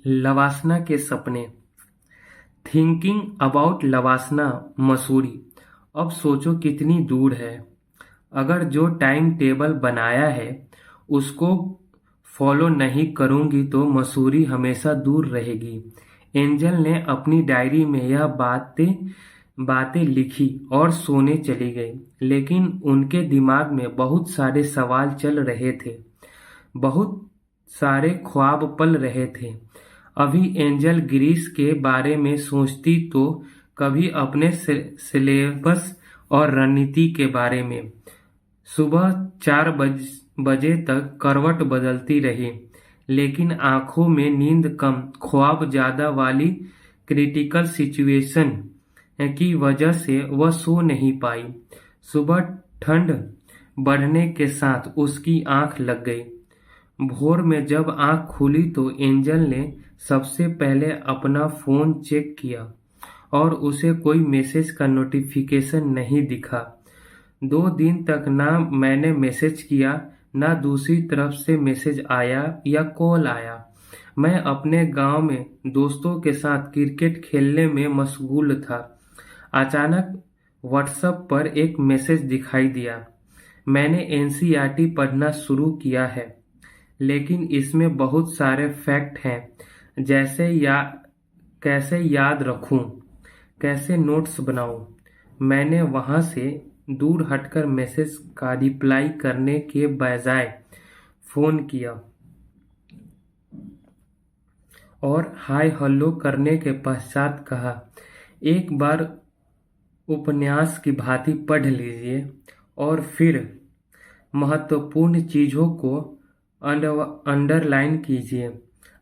लवासना के सपने। Thinking about लवासना Mussoorie. अब सोचो कितनी दूर है। अगर जो टाइम टेबल बनाया है उसको फॉलो नहीं करूंगी तो मसूरी हमेशा दूर रहेगी। एंजल ने अपनी डायरी में यह बातें बातें लिखी और सोने चली गई, लेकिन उनके दिमाग में बहुत सारे सवाल चल रहे थे, बहुत सारे ख्वाब पल रहे थे। अभी एंजल ग्रीस के बारे में सोचती तो कभी अपने सिलेबस और रणनीति के बारे में। सुबह 4 बजे तक करवट बदलती रही, लेकिन आंखों में नींद कम, ख्वाब ज्यादा वाली क्रिटिकल सिचुएशन की वजह से वह सो नहीं पाई। सुबह ठंड बढ़ने के साथ उसकी आंख लग गई। भोर में जब आंख खुली तो एंजल ने सबसे पहले अपना फोन चेक किया और उसे कोई मैसेज का नोटिफिकेशन नहीं दिखा। 2 दिन तक ना मैंने मैसेज किया, ना दूसरी तरफ से मैसेज आया या कॉल आया। मैं अपने गांव में दोस्तों के साथ क्रिकेट खेलने में मशगूल था। अचानक व्हाट्सएप पर एक मैसेज दिखाई दिया। मैंने एनसीईआरटी पढ़ना शुरू किया है, लेकिन इसमें बहुत सारे फैक्ट हैं, जैसे कैसे याद रखूं, कैसे नोट्स बनाऊं। मैंने वहां से दूर हटकर मैसेज का रिप्लाई करने के बजाय फोन किया और हाय हेलो करने के पश्चात कहा, एक बार उपन्यास की भांति पढ़ लीजिए और फिर महत्वपूर्ण चीजों को अंडरलाइन कीजिए।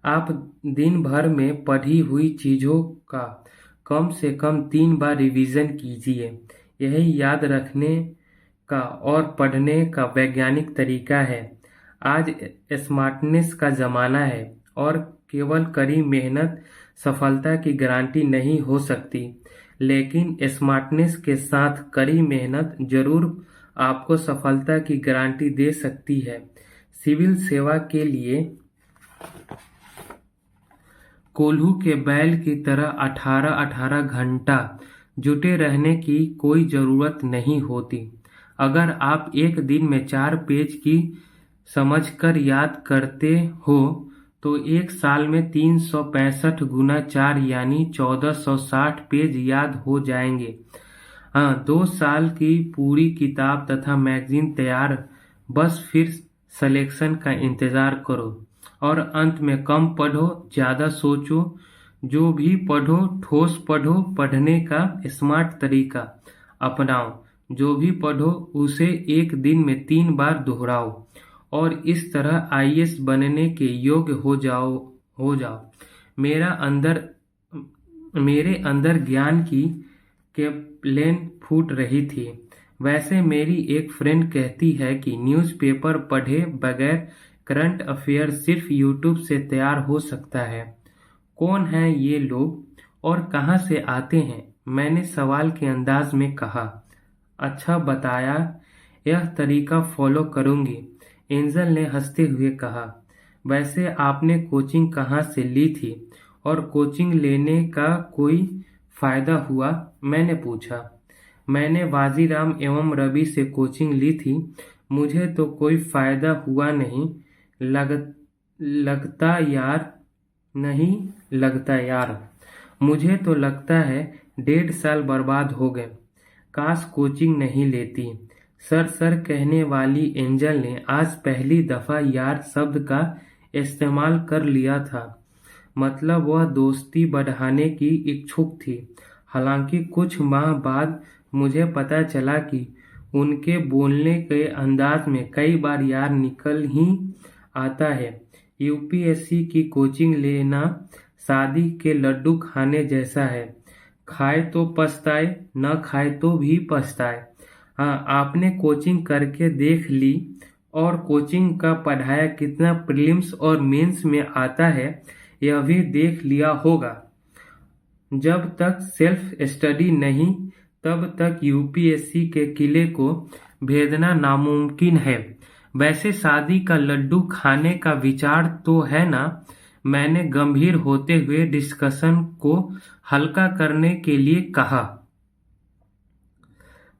आप दिन भर में पढ़ी हुई चीजों का कम से कम 3 बार रिवीजन कीजिए। यही याद रखने का और पढ़ने का वैज्ञानिक तरीका है। आज स्मार्टनेस का जमाना है और केवल कड़ी मेहनत सफलता की गारंटी नहीं हो सकती, लेकिन स्मार्टनेस के साथ कड़ी मेहनत जरूर आपको सफलता की गारंटी दे सकती है। सिविल सेवा के लिए कोल्हू के बैल की तरह 18-18 घंटा जुटे रहने की कोई जरूरत नहीं होती। अगर आप एक दिन में 4 पेज की समझकर याद करते हो तो एक साल में 365 गुना 4 यानी 1460 पेज याद हो जाएंगे। हाँ, 2 साल की पूरी किताब तथा मैगजीन तैयार, बस फिर सिलेक्शन का इंतजार करो। और अंत में कम पढ़ो, ज्यादा सोचो। जो भी पढ़ो ठोस पढ़ो, पढ़ने का स्मार्ट तरीका अपनाओ। जो भी पढ़ो उसे एक दिन में 3 बार दोहराओ और इस तरह आईएएस बनने के योग्य हो जाओ। मेरे अंदर ज्ञान की कैप्लेन फूट रही थी। वैसे मेरी एक फ्रेंड कहती है कि न्यूज़पेपर पढ़े बगैर करंट अफेयर सिर्फ यूट्यूब से तैयार हो सकता है। कौन हैं ये लोग और कहां से आते हैं? मैंने सवाल के अंदाज में कहा। अच्छा बताया, यह तरीका फॉलो करूंगी, एंजल ने हंसते हुए कहा। वैसे आपने कोचिंग कहाँ से ली थी और कोचिंग लेने का कोई फायदा हुआ? मैंने पूछा। मैंने वाजीराम एवं रवि से कोचिंग ली थी। मुझे तो कोई फायदा हुआ नहीं लगता यार। मुझे तो लगता है 1.5 साल बर्बाद हो गए। काश कोचिंग नहीं लेती। सर कहने वाली एंजल ने आज पहली दफा यार शब्द का इस्तेमाल कर लिया था। मतलब वह दोस्ती बढ़ाने की इच्छुक थी। हालांकि कुछ माह बाद मुझे पता चला कि उनके बोलने के अंदाज में कई बार यार निकल ही आता है। यूपीएससी की कोचिंग लेना शादी के लड्डू खाने जैसा है, खाए तो पछताए, न खाए तो भी पछताए। हाँ, आपने कोचिंग करके देख ली और कोचिंग का पढ़ाया कितना प्रीलिम्स और मेंस में आता है यह भी देख लिया होगा। जब तक सेल्फ स्टडी नहीं तब तक यूपीएससी के किले को भेदना नामुमकिन है। वैसे शादी का लड्डू खाने का विचार तो है ना? मैंने गंभीर होते हुए डिस्कशन को हल्का करने के लिए कहा।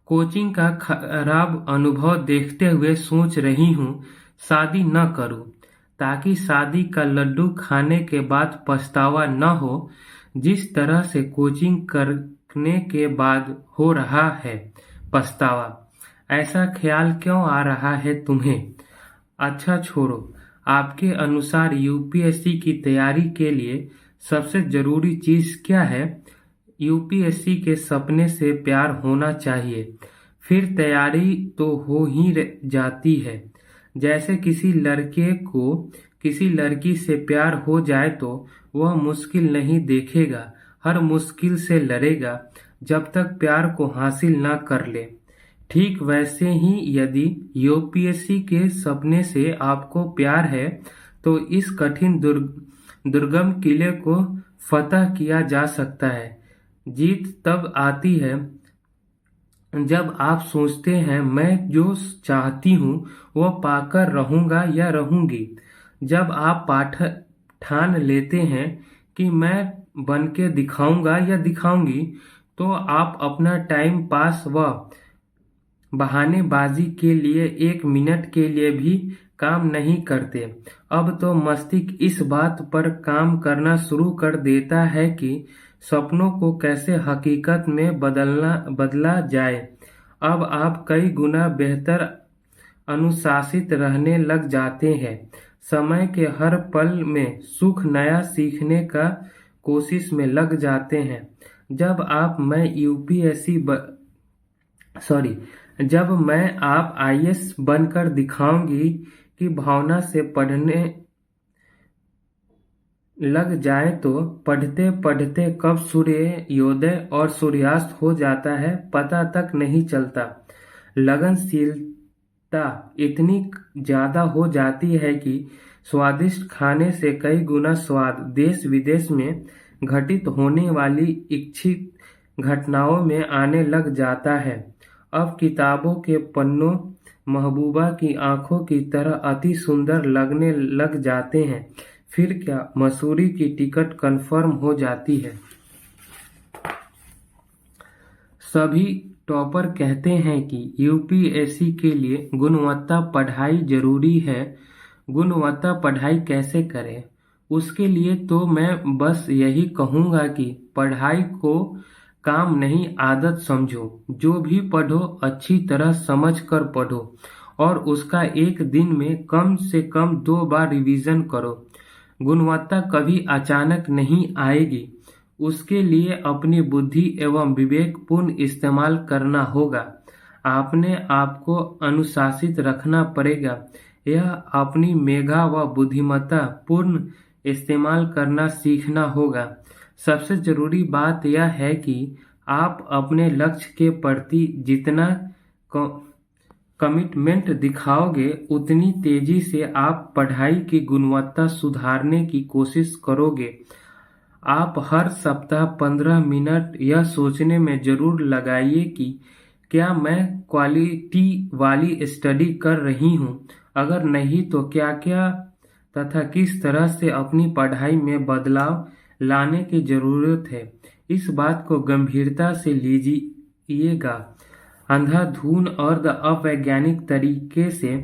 कोचिंग का खराब अनुभव देखते हुए सोच रही हूँ शादी न करूँ, ताकि शादी का लड्डू खाने के बाद पछतावा न हो, जिस तरह से कोचिंग करने के बाद हो रहा है पछतावा। ऐसा ख्याल क्यों आ रहा है तुम्हें? अच्छा छोड़ो, आपके अनुसार यूपीएससी की तैयारी के लिए सबसे जरूरी चीज क्या है? यूपीएससी के सपने से प्यार होना चाहिए, फिर तैयारी तो हो ही जाती है। जैसे किसी लड़के को किसी लड़की से प्यार हो जाए तो वह मुश्किल नहीं देखेगा, हर मुश्किल से लड़ेगा जब तक प्यार को हासिल न कर ले। ठीक वैसे ही यदि यूपीएससी के सपने से आपको प्यार है तो इस कठिन दुर्गम किले को फतह किया जा सकता है। जीत तब आती है जब आप सोचते हैं मैं जो चाहती हूँ वह पाकर रहूँगा या रहूँगी। जब आप ठान लेते हैं कि मैं बनके दिखाऊंगा या दिखाऊंगी, तो आप अपना टाइम पास व बहानेबाजी के लिए एक मिनट के लिए भी काम नहीं करते। अब तो मस्तिष्क इस बात पर काम करना शुरू कर देता है कि सपनों को कैसे हकीकत में बदला जाए। अब आप कई गुना बेहतर अनुशासित रहने लग जाते हैं। समय के हर पल में सुख नया सीखने का कोशिश में लग जाते हैं। जब आप आईएएस बनकर दिखाऊंगी की भावना से पढ़ने लग जाए तो पढ़ते पढ़ते कब सूर्योदय और सूर्यास्त हो जाता है पता तक नहीं चलता। लगनशीलता इतनी ज्यादा हो जाती है कि स्वादिष्ट खाने से कई गुना स्वाद देश विदेश में घटित होने वाली इच्छित घटनाओं में आने लग जाता है। अब किताबों के पन्नों महबूबा की आंखों की तरह अति सुंदर लगने लग जाते हैं। फिर क्या मसूरी की टिकट कंफर्म हो जाती है। सभी टॉपर कहते हैं कि यूपीएससी के लिए गुणवत्ता पढ़ाई जरूरी है। गुणवत्ता पढ़ाई कैसे करें? उसके लिए तो मैं बस यही कहूँगा कि पढ़ाई को काम नहीं आदत समझो। जो भी पढ़ो अच्छी तरह समझ कर पढ़ो और उसका एक दिन में कम से कम 2 बार रिवीजन करो। गुणवत्ता कभी अचानक नहीं आएगी, उसके लिए अपनी बुद्धि एवं विवेक पूर्ण इस्तेमाल करना होगा। आपने आपको अनुशासित रखना पड़ेगा। यह अपनी मेधा व बुद्धिमत्ता पूर्ण इस्तेमाल करना सीखना होगा। सबसे जरूरी बात यह है कि आप अपने लक्ष्य के प्रति जितना कमिटमेंट दिखाओगे उतनी तेजी से आप पढ़ाई की गुणवत्ता सुधारने की कोशिश करोगे। आप हर सप्ताह 15 मिनट यह सोचने में जरूर लगाइए कि क्या मैं क्वालिटी वाली स्टडी कर रही हूँ, अगर नहीं तो क्या क्या तथा किस तरह से अपनी पढ़ाई में बदलाव लाने की जरूरत है। इस बात को गंभीरता से लीजिएगा। अंधाधुन और अवैज्ञानिक तरीके से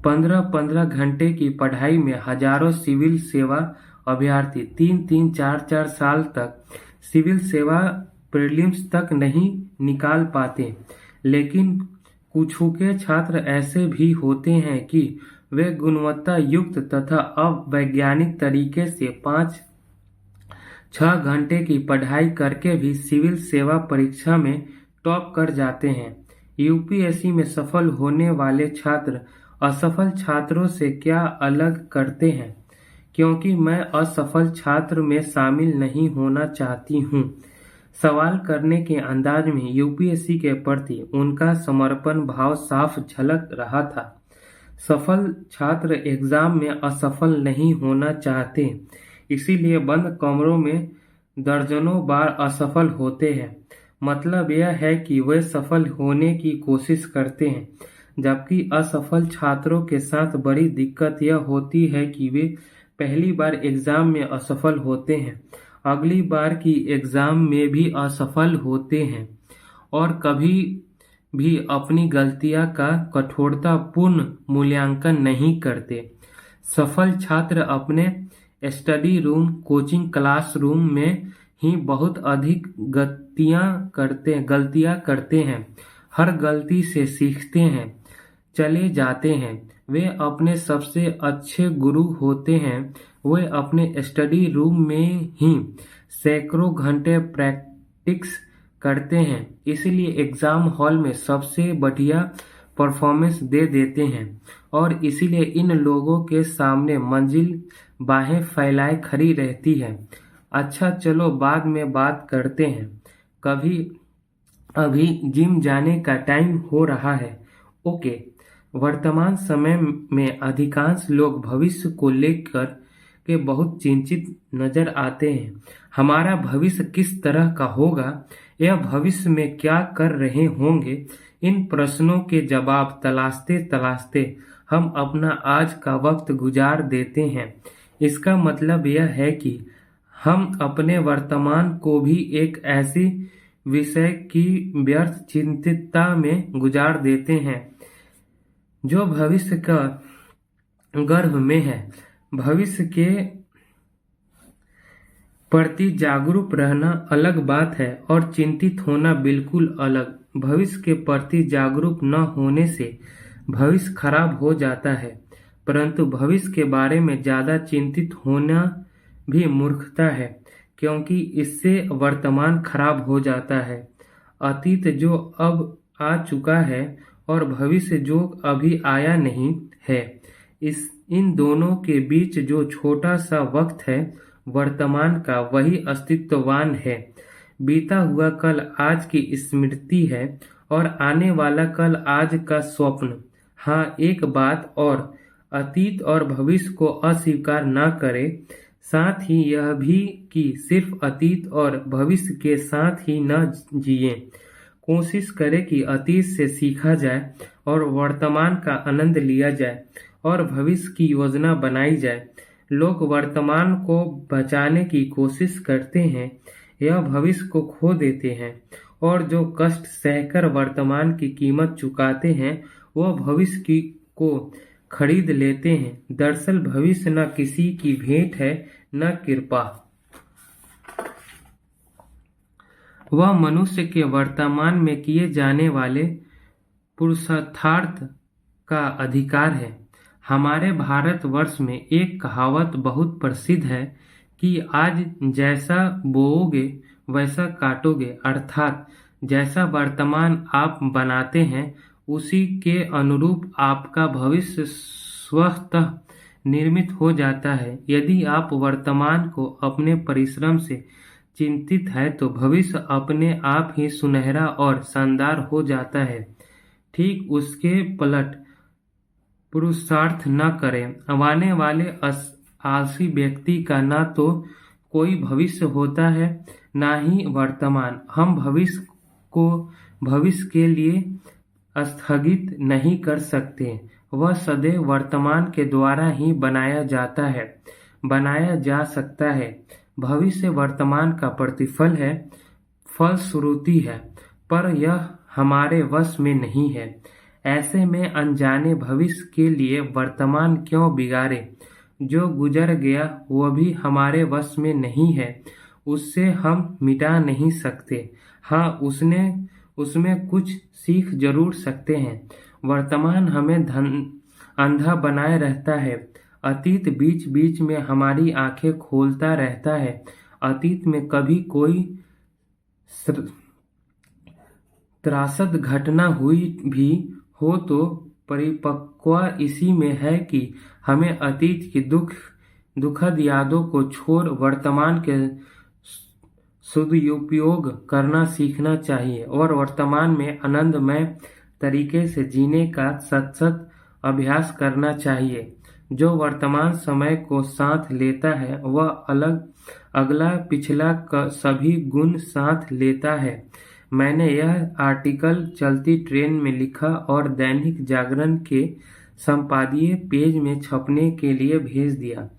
15-15 घंटे की पढ़ाई में हजारों सिविल सेवा अभ्यर्थी 3-3, 4-4 साल तक सिविल सेवा प्रीलिम्स तक नहीं निकाल पाते। लेकिन कुछ के छात्र ऐसे भी होते हैं कि वे गुणवत्ता युक्त तथा अवैज्ञानिक तरीके से 5-6 घंटे की पढ़ाई करके भी सिविल सेवा परीक्षा में टॉप कर जाते हैं। यूपीएससी में सफल होने वाले छात्र असफल छात्रों से क्या अलग करते हैं? क्योंकि मैं असफल छात्र में शामिल नहीं होना चाहती हूँ। सवाल करने के अंदाज में यूपीएससी के प्रति उनका समर्पण भाव साफ झलक रहा था। सफल छात्र एग्जाम में असफल नहीं होना चाहते, इसीलिए बंद कमरों में दर्जनों बार असफल होते हैं। मतलब यह है कि वे सफल होने की कोशिश करते हैं, जबकि असफल छात्रों के साथ बड़ी दिक्कत यह होती है कि वे पहली बार एग्जाम में असफल होते हैं, अगली बार की एग्जाम में भी असफल होते हैं और कभी भी अपनी गलतियां का कठोरतापूर्ण मूल्यांकन नहीं करते। सफल छात्र अपने स्टडी रूम, कोचिंग क्लासरूम में ही बहुत अधिक गलतियां करते हैं। हर गलती से सीखते हैं, चले जाते हैं। वे अपने सबसे अच्छे गुरु होते हैं। वे अपने स्टडी रूम में ही सैकड़ों घंटे प्रैक्टिस करते हैं, इसलिए एग्जाम हॉल में सबसे बढ़िया परफॉर्मेंस दे देते हैं और इसीलिए इन लोगों के सामने मंजिल बाहें फैलाए खड़ी रहती है। अच्छा चलो बाद में बात करते हैं, कभी अभी जिम जाने का टाइम हो रहा है। ओके। वर्तमान समय में अधिकांश लोग भविष्य को लेकर के बहुत चिंतित नजर आते हैं। हमारा भविष्य किस तरह का होगा, यह भविष्य में क्या कर रहे होंगे, इन प्रश्नों के जवाब तलाशते तलाशते हम अपना आज का वक्त गुजार देते हैं। इसका मतलब यह है कि हम अपने वर्तमान को भी एक ऐसी विषय की व्यर्थ चिंतितता में गुजार देते हैं जो भविष्य का गर्भ में है। भविष्य के प्रति जागरूक रहना अलग बात है और चिंतित होना बिल्कुल अलग। भविष्य के प्रति जागरूक न होने से भविष्य खराब हो जाता है, परंतु भविष्य के बारे में ज्यादा चिंतित होना भी मूर्खता है, क्योंकि इससे वर्तमान खराब हो जाता है। अतीत जो अब आ चुका है और भविष्य जो अभी आया नहीं है, इन दोनों के बीच जो छोटा सा वक्त है वर्तमान का, वही अस्तित्ववान है। बीता हुआ कल आज की स्मृति है और आने वाला कल आज का स्वप्न। हाँ, एक बात और, अतीत और भविष्य को अस्वीकार न करें, साथ ही यह भी कि सिर्फ अतीत और भविष्य के साथ ही न जिए। कोशिश करें कि अतीत से सीखा जाए और वर्तमान का आनंद लिया जाए और भविष्य की योजना बनाई जाए। लोग वर्तमान को बचाने की कोशिश करते हैं, यह भविष्य को खो देते हैं और जो कष्ट सहकर वर्तमान की कीमत चुकाते हैं वह भविष्य को खरीद लेते हैं। दरअसल भविष्य न किसी की भेंट है न कृपा, वह मनुष्य के वर्तमान में किए जाने वाले पुरुषार्थ का अधिकार है। हमारे भारतवर्ष में एक कहावत बहुत प्रसिद्ध है कि आज जैसा बोओगे वैसा काटोगे, अर्थात जैसा वर्तमान आप बनाते हैं उसी के अनुरूप आपका भविष्य स्वतः निर्मित हो जाता है। यदि आप वर्तमान को अपने परिश्रम से चिंतित है तो भविष्य अपने आप ही सुनहरा और शानदार हो जाता है। ठीक उसके पलट पुरुषार्थ न करें। आने वाले आलसी व्यक्ति का ना तो कोई भविष्य होता है ना ही वर्तमान। हम भविष्य को भविष्य के लिए स्थगित नहीं कर सकते, वह सदैव वर्तमान के द्वारा ही बनाया जा सकता है। भविष्य वर्तमान का प्रतिफल है, फलश्रुति है, पर यह हमारे वश में नहीं है। ऐसे में अनजाने भविष्य के लिए वर्तमान क्यों बिगाड़े। जो गुजर गया वह भी हमारे वश में नहीं है, उससे हम मिटा नहीं सकते। हाँ, उसमें कुछ सीख जरूर सकते हैं। वर्तमान हमें अंधा बनाए रहता है। अतीत बीच बीच में हमारी आंखें खोलता रहता है। अतीत में कभी कोई त्रासद घटना हुई भी हो तो परिपक्वता इसी में है कि हमें अतीत की दुखद यादों को छोड़ वर्तमान के सदुपयोग करना सीखना चाहिए और वर्तमान में आनंदमय तरीके से जीने का सतत अभ्यास करना चाहिए। जो वर्तमान समय को साथ लेता है वह अगला पिछला सभी गुण साथ लेता है। मैंने यह आर्टिकल चलती ट्रेन में लिखा और दैनिक जागरण के संपादकीय पेज में छपने के लिए भेज दिया।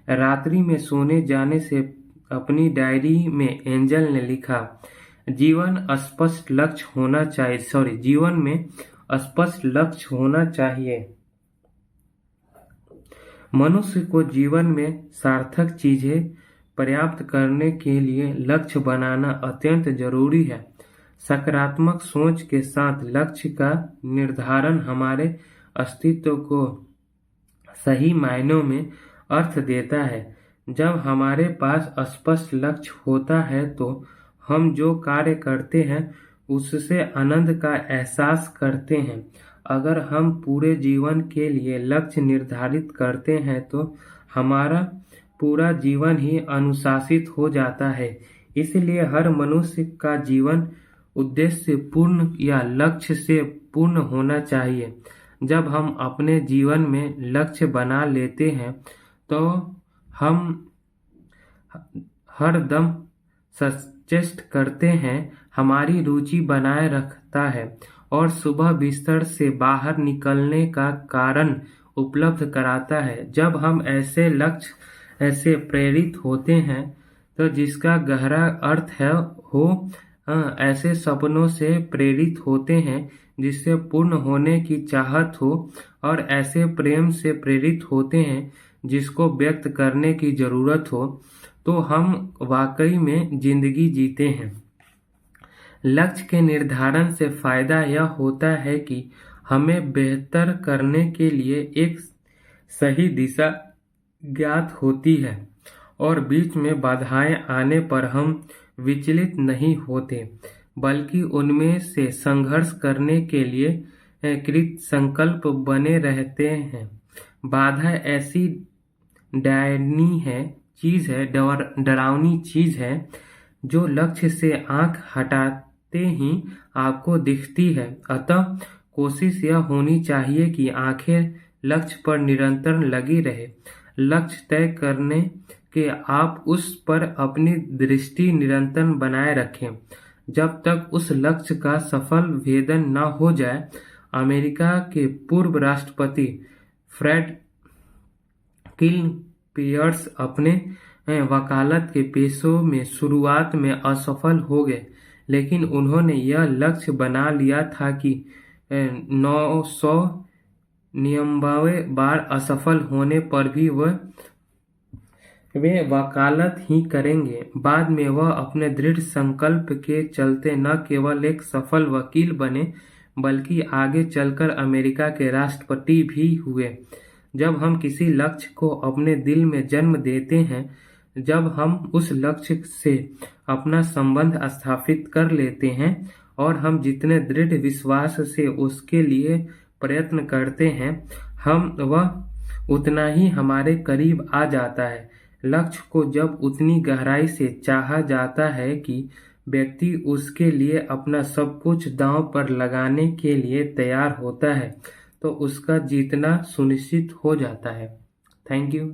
रात्रि में सोने जाने से अपनी डायरी में एंजल ने लिखा, जीवन में स्पष्ट लक्ष्य होना चाहिए। मनुष्य को जीवन में सार्थक चीजें प्राप्त करने के लिए लक्ष्य बनाना अत्यंत जरूरी है। सकारात्मक सोच के साथ लक्ष्य का निर्धारण हमारे अस्तित्व को सही मायनों में अर्थ देता है। जब हमारे पास स्पष्ट लक्ष्य होता है तो हम जो कार्य करते हैं उससे आनंद का एहसास करते हैं। अगर हम पूरे जीवन के लिए लक्ष्य निर्धारित करते हैं तो हमारा पूरा जीवन ही अनुशासित हो जाता है। इसलिए हर मनुष्य का जीवन उद्देश्य पूर्ण या लक्ष्य से पूर्ण होना चाहिए। जब हम अपने जीवन में लक्ष्य बना लेते हैं तो हम हर दम सचेष्ट करते हैं, हमारी रुचि बनाए रखता है और सुबह बिस्तर से बाहर निकलने का कारण उपलब्ध कराता है। जब हम ऐसे लक्ष्य से प्रेरित होते हैं तो जिसका गहरा अर्थ है ऐसे सपनों से प्रेरित होते हैं जिससे पूर्ण होने की चाहत हो, और ऐसे प्रेम से प्रेरित होते हैं जिसको व्यक्त करने की जरूरत हो, तो हम वाकई में जिंदगी जीते हैं। लक्ष्य के निर्धारण से फायदा यह होता है कि हमें बेहतर करने के लिए एक सही दिशा ज्ञात होती है और बीच में बाधाएं आने पर हम विचलित नहीं होते, बल्कि उनमें से संघर्ष करने के लिए कृत संकल्प बने रहते हैं। बाधा ऐसी डरावनी चीज है जो लक्ष्य से आंख हटाते ही आपको दिखती है। अतः कोशिश यह होनी चाहिए कि आंखें लक्ष्य पर निरंतर लगी रहे। लक्ष्य तय करने के आप उस पर अपनी दृष्टि निरंतर बनाए रखें जब तक उस लक्ष्य का सफल भेदन न हो जाए। अमेरिका के पूर्व राष्ट्रपति फ्रेड किलपियर्स अपने वकालत के पेशे में शुरुआत में असफल हो गए, लेकिन उन्होंने यह लक्ष्य बना लिया था कि 999 बार असफल होने पर भी वे वकालत ही करेंगे। बाद में वह अपने दृढ़ संकल्प के चलते न केवल एक सफल वकील बने बल्कि आगे चलकर अमेरिका के राष्ट्रपति भी हुए। जब हम किसी लक्ष्य को अपने दिल में जन्म देते हैं, जब हम उस लक्ष्य से अपना संबंध स्थापित कर लेते हैं और हम जितने दृढ़ विश्वास से उसके लिए प्रयत्न करते हैं, वह उतना ही हमारे करीब आ जाता है। लक्ष्य को जब उतनी गहराई से चाहा जाता है कि व्यक्ति उसके लिए अपना सब कुछ दांव पर लगाने के लिए तैयार होता है, तो उसका जीतना सुनिश्चित हो जाता है। Thank you.